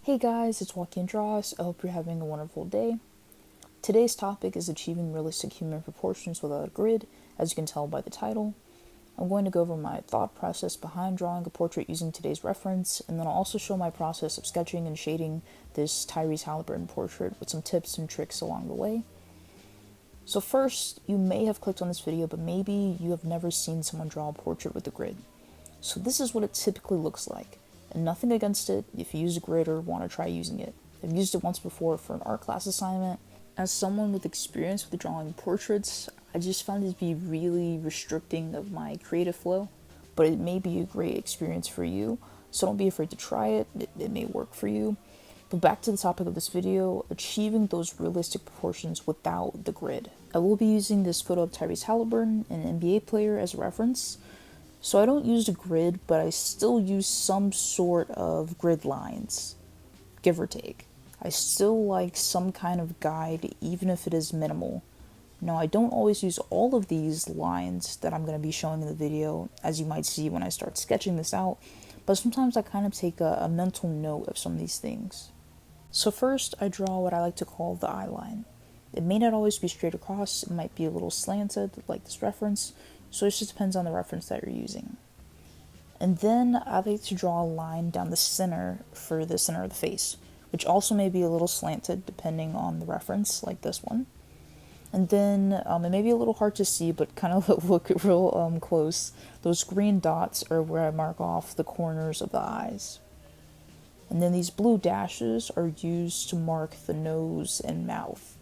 Hey guys, it's Joaquin Dross. I hope you're having a wonderful day. Today's topic is achieving realistic human proportions without a grid, as you can tell by the title. I'm going to go over my thought process behind drawing a portrait using today's reference, and then I'll also show my process of sketching and shading this Tyrese Haliburton portrait with some tips and tricks along the way. So first, you may have clicked on this video, but maybe you have never seen someone draw a portrait with a grid. So this is what it typically looks like. And nothing against it if you use a grid or want to try using it. I've used it once before for an art class assignment. As someone with experience with drawing portraits, I just found it to be really restricting of my creative flow, but it may be a great experience for you, so don't be afraid to try it. It may work for you. But back to the topic of this video, achieving those realistic proportions without the grid. I will be using this photo of Tyrese Haliburton, an NBA player, as a reference. So I don't use a grid, but I still use some sort of grid lines, give or take. I still like some kind of guide, even if it is minimal. Now, I don't always use all of these lines that I'm going to be showing in the video, as you might see when I start sketching this out, but sometimes I kind of take a mental note of some of these things. So first, I draw what I like to call the eye line. It may not always be straight across, it might be a little slanted, like this reference, so it just depends on the reference that you're using. And then I like to draw a line down the center for the center of the face, which also may be a little slanted depending on the reference, like this one. And then it may be a little hard to see, but kind of look real close. Those green dots are where I mark off the corners of the eyes. And then these blue dashes are used to mark the nose and mouth.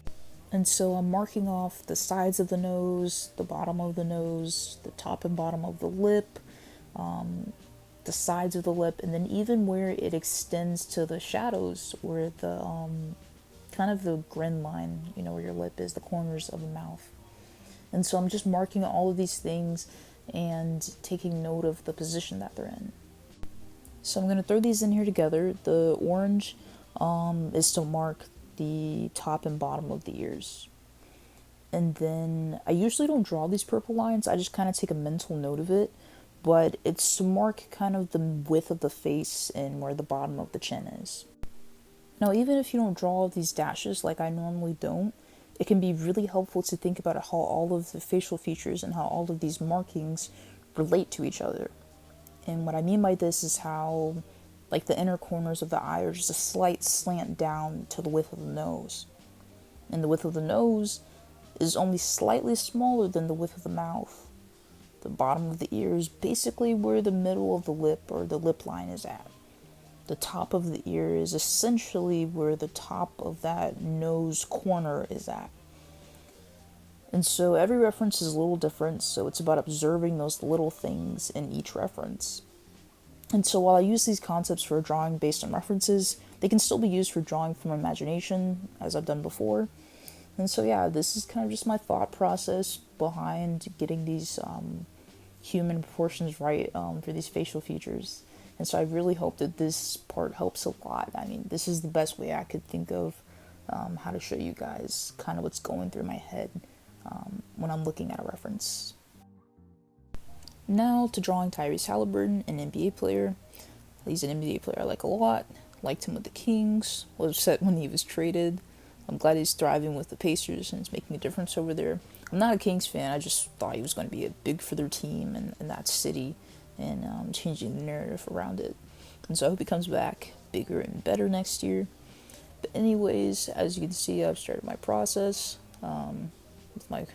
And so I'm marking off the sides of the nose, the bottom of the nose, the top and bottom of the lip, the sides of the lip, and then even where it extends to the shadows, where the kind of the grin line, where your lip is, the corners of the mouth. And so I'm just marking all of these things and taking note of the position that they're in. So I'm going to throw these in here together. The orange is to mark the top and bottom of the ears. And then I usually don't draw these purple lines, I just kind of take a mental note of it, but it's to mark kind of the width of the face and where the bottom of the chin is. Now, even if you don't draw all these dashes like I normally don't, it can be really helpful to think about how all of the facial features and how all of these markings relate to each other. And what I mean by this is how like the inner corners of the eye are just a slight slant down to the width of the nose. And the width of the nose is only slightly smaller than the width of the mouth. The bottom of the ear is basically where the middle of the lip or the lip line is at. The top of the ear is essentially where the top of that nose corner is at. And so every reference is a little different, so it's about observing those little things in each reference. And so while I use these concepts for drawing based on references, they can still be used for drawing from imagination, as I've done before. And so yeah, this is kind of just my thought process behind getting these human proportions right for these facial features. And so I really hope that this part helps a lot. I mean, this is the best way I could think of how to show you guys kind of what's going through my head when I'm looking at a reference. Now to drawing Tyrese Haliburton, an NBA player. He's an NBA player I like a lot. Liked him with the Kings. Was upset when he was traded. I'm glad he's thriving with the Pacers and is making a difference over there. I'm not a Kings fan. I just thought he was going to be big for their team and that city and changing the narrative around it. And so I hope he comes back bigger and better next year. But anyways, as you can see, I've started my process with my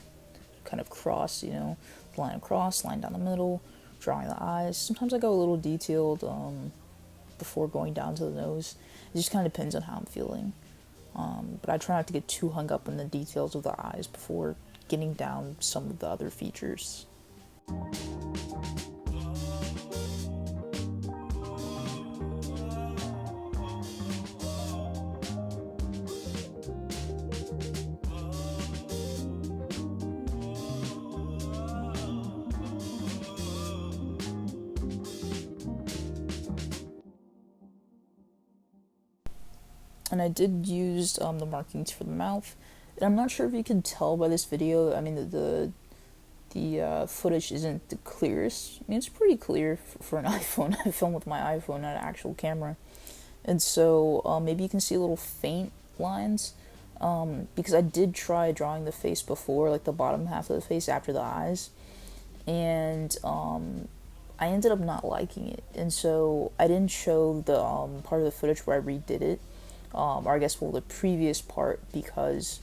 kind of cross, line across, line down the middle, drawing the eyes. Sometimes I go a little detailed before going down to the nose. It just kind of depends on how I'm feeling. But I try not to get too hung up in the details of the eyes before getting down some of the other features. And I did use the markings for the mouth. And I'm not sure if you can tell by this video. I mean, the footage isn't the clearest. I mean, it's pretty clear for an iPhone. I filmed with my iPhone, not an actual camera. And so maybe you can see little faint lines, because I did try drawing the face before, like the bottom half of the face after the eyes, and I ended up not liking it, and so I didn't show the part of the footage where I redid it, or I guess well the previous part, because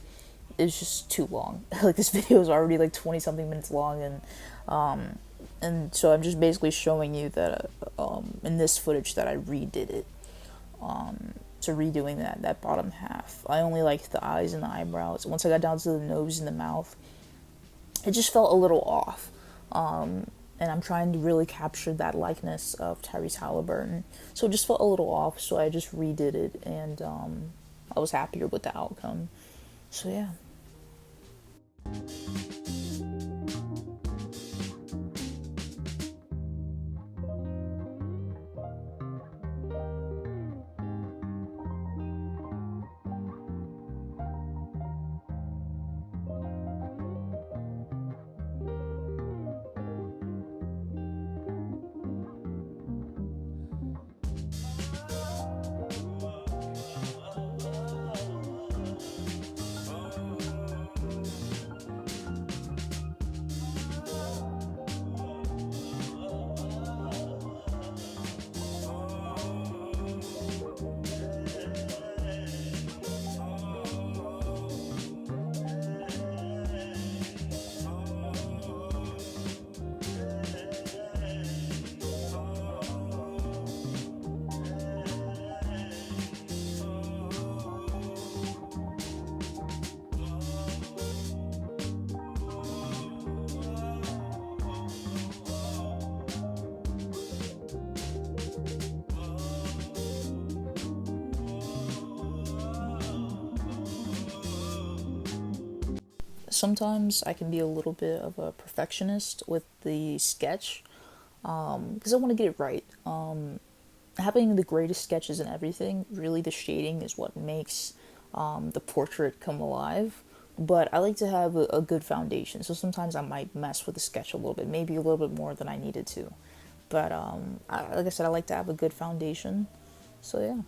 it's just too long. Like this video is already like 20 something minutes long, and so I'm just basically showing you that in this footage that I redid it. So redoing that bottom half, I only liked the eyes and the eyebrows. Once I got down to the nose and the mouth, it just felt a little off. And I'm trying to really capture that likeness of Tyrese Haliburton, so it just felt a little off. So I just redid it, and I was happier with the outcome. So yeah. Sometimes I can be a little bit of a perfectionist with the sketch, because I want to get it right. Having the greatest sketches and everything, really the shading is what makes the portrait come alive. But I like to have a good foundation, so sometimes I might mess with the sketch a little bit, maybe a little bit more than I needed to. But like I said, I like to have a good foundation. So yeah.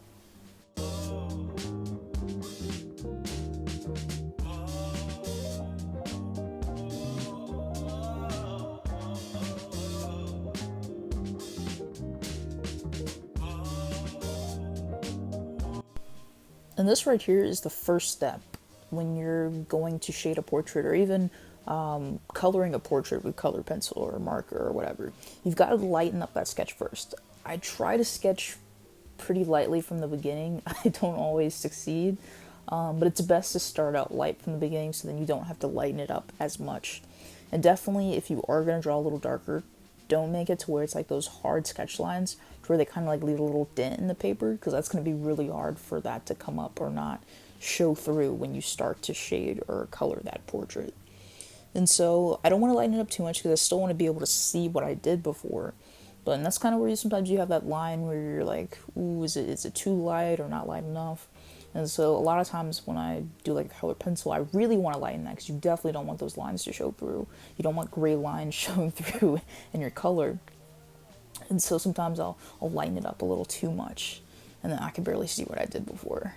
And this right here is the first step when you're going to shade a portrait, or even coloring a portrait with color pencil or marker or whatever. You've got to lighten up that sketch first. I try to sketch pretty lightly from the beginning. I don't always succeed, but it's best to start out light from the beginning, so then you don't have to lighten it up as much. And definitely, if you are going to draw a little darker, don't make it to where it's like those hard sketch lines to where they kind of like leave a little dent in the paper, because that's going to be really hard for that to come up or not show through when you start to shade or color that portrait. And so I don't want to lighten it up too much, because I still want to be able to see what I did before. But and that's kind of where sometimes you have that line where you're like, ooh, is it too light or not light enough? And so a lot of times when I do like a color pencil, I really want to lighten that, because you definitely don't want those lines to show through. You don't want gray lines showing through in your color. And so sometimes I'll lighten it up a little too much, and then I can barely see what I did before.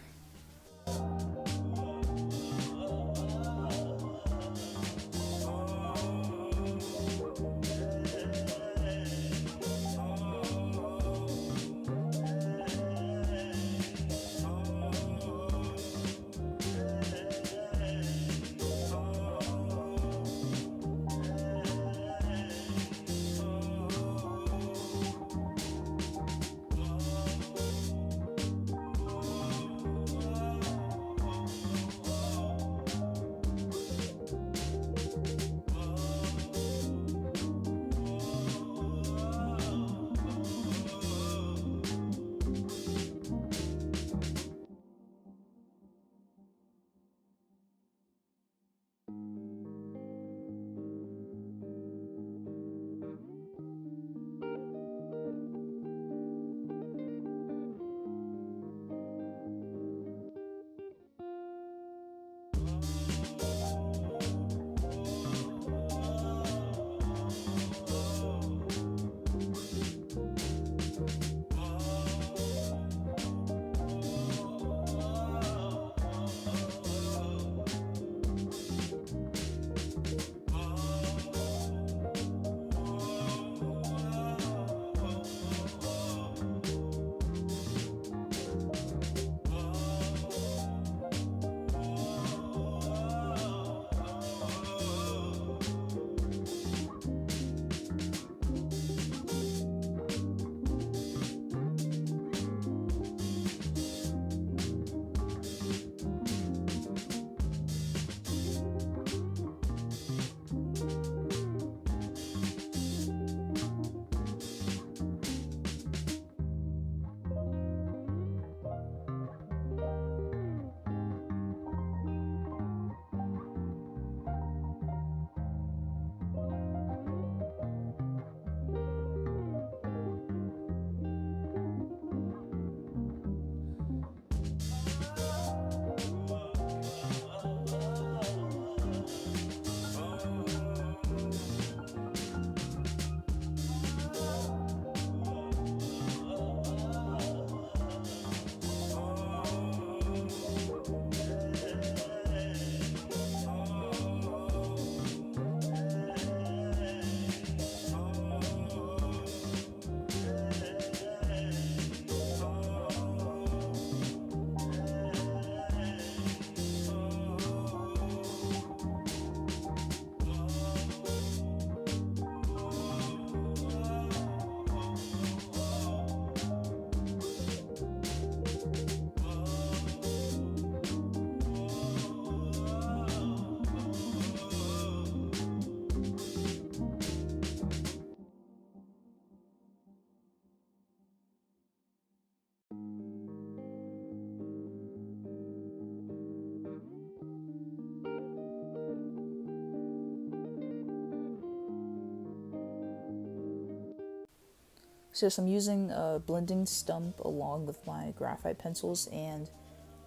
So yes, I'm using a blending stump along with my graphite pencils, and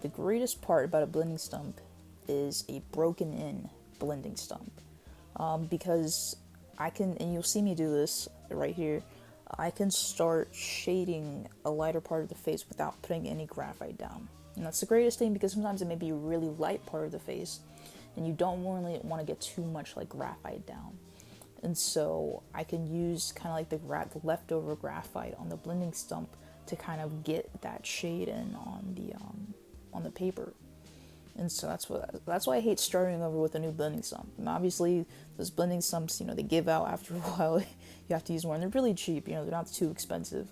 the greatest part about a blending stump is a broken in blending stump. Because I can, and you'll see me do this right here, I can start shading a lighter part of the face without putting any graphite down. And that's the greatest thing, because sometimes it may be a really light part of the face and you don't really want to get too much like graphite down. And so I can use kind of like the leftover graphite on the blending stump to kind of get that shade in on the paper. And so that's why I hate starting over with a new blending stump. And obviously, those blending stumps, they give out after a while. You have to use more, and they're really cheap. They're not too expensive.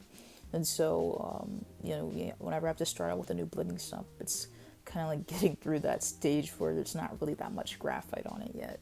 And so, whenever I have to start out with a new blending stump, it's kind of like getting through that stage where there's not really that much graphite on it yet.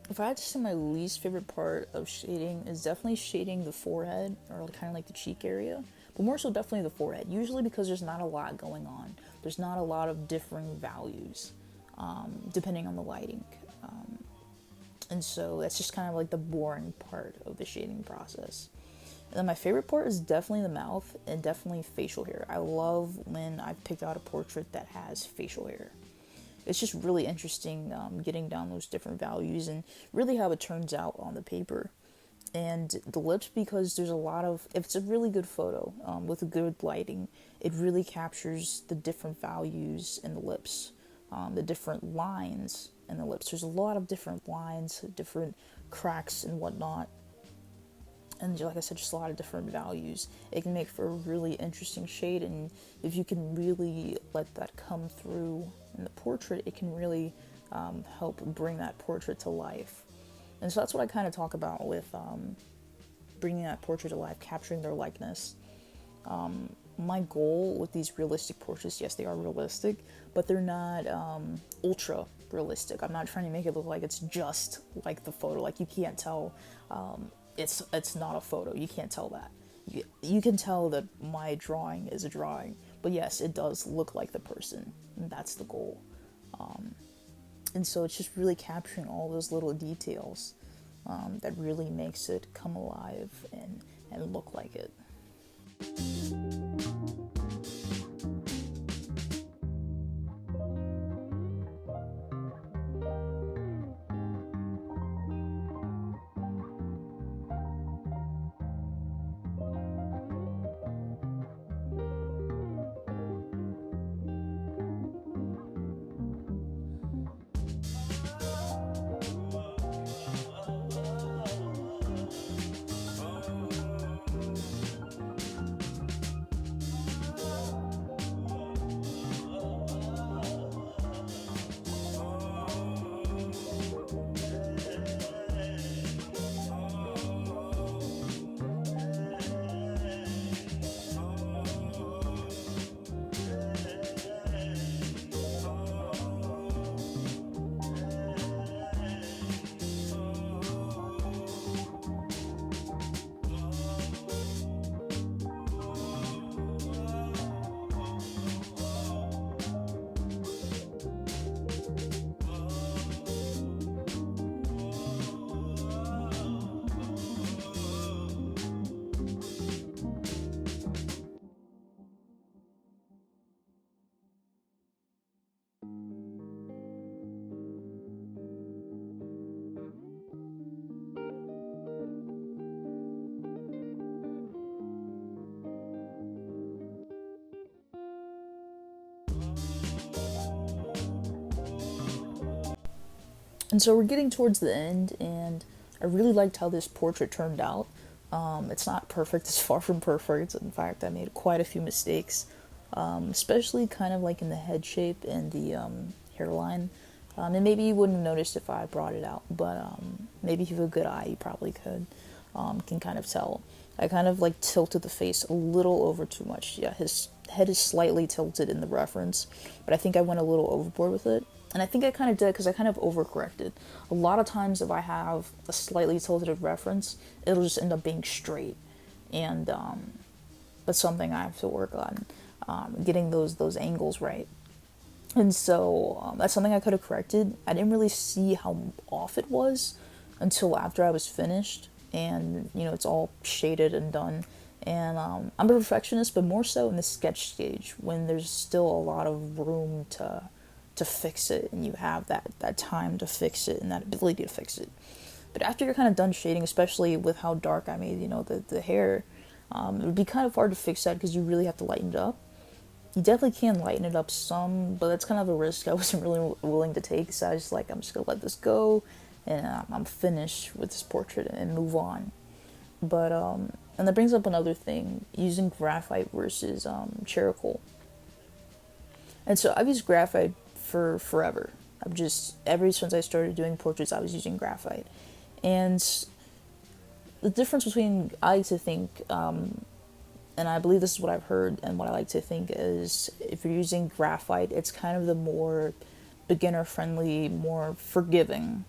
If I had to say my least favorite part of shading is definitely shading the forehead, or kind of like the cheek area, but more so definitely the forehead, usually because there's not a lot going on. There's not a lot of differing values, depending on the lighting. And so that's just kind of like the boring part of the shading process. And then my favorite part is definitely the mouth and definitely facial hair. I love when I've picked out a portrait that has facial hair. It's just really interesting getting down those different values and really how it turns out on the paper. And the lips, because there's a lot of, if it's a really good photo with a good lighting, it really captures the different values in the lips, the different lines in the lips. There's a lot of different lines, different cracks and whatnot. and like I said, just a lot of different values. It can make for a really interesting shade, and if you can really let that come through in the portrait, it can really help bring that portrait to life. And so that's what I kind of talk about with bringing that portrait to life, capturing their likeness. My goal with these realistic portraits, yes, they are realistic, but they're not ultra realistic. I'm not trying to make it look like it's just like the photo. Like, you can't tell it's not a photo. You can't tell that. You can tell that my drawing is a drawing, but yes, it does look like the person, and that's the goal. And so it's just really capturing all those little details that really makes it come alive and look like it. And so we're getting towards the end, and I really liked how this portrait turned out. It's not perfect, it's far from perfect. In fact, I made quite a few mistakes, especially kind of like in the head shape and the hairline. And maybe you wouldn't have noticed if I brought it out, but maybe if you have a good eye, you probably can kind of tell. I kind of like tilted the face a little over too much. Yeah, his head is slightly tilted in the reference, but I think I went a little overboard with it. And I think I kind of did because I kind of overcorrected. A lot of times if I have a slightly tilted reference, it'll just end up being straight. And that's something I have to work on, getting those angles right. And so that's something I could have corrected. I didn't really see how off it was until after I was finished. And, it's all shaded and done. And I'm a perfectionist, but more so in the sketch stage when there's still a lot of room to fix it, and you have that time to fix it and that ability to fix it. But after you're kind of done shading, especially with how dark I made, the hair, it would be kind of hard to fix that because you really have to lighten it up. You definitely can lighten it up some, but that's kind of a risk I wasn't really willing to take, so I was like, I'm just going to let this go, and I'm finished with this portrait and move on. But, and that brings up another thing, using graphite versus charcoal. And so I've used graphite for forever. Ever since I started doing portraits, I was using graphite. And the difference between, I like to think, and I believe this is what I've heard and what I like to think is, if you're using graphite, it's kind of the more beginner-friendly, more forgiving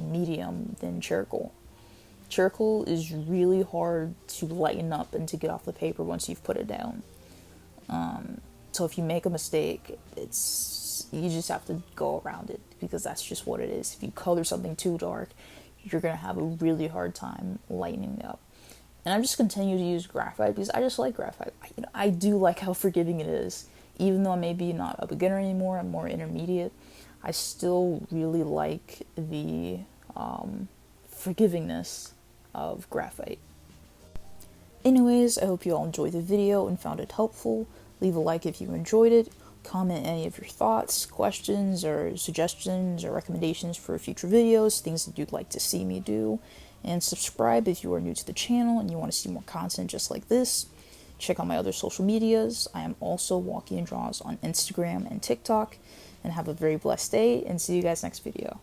medium than charcoal. Charcoal is really hard to lighten up and to get off the paper once you've put it down. So if you make a mistake, you just have to go around it, because that's just what it is. If you color something too dark, you're going to have a really hard time lightening it up. And I'm just continue to use graphite because I just like graphite. I do like how forgiving it is. Even though I'm maybe not a beginner anymore, I'm more intermediate, I still really like the forgivingness of graphite. Anyways, I hope you all enjoyed the video and found it helpful. Leave a like if you enjoyed it. Comment any of your thoughts, questions, or suggestions, or recommendations for future videos, things that you'd like to see me do. And subscribe if you are new to the channel and you want to see more content just like this. Check out my other social medias. I am also Walking and Draws on Instagram and TikTok. And have a very blessed day, and see you guys next video.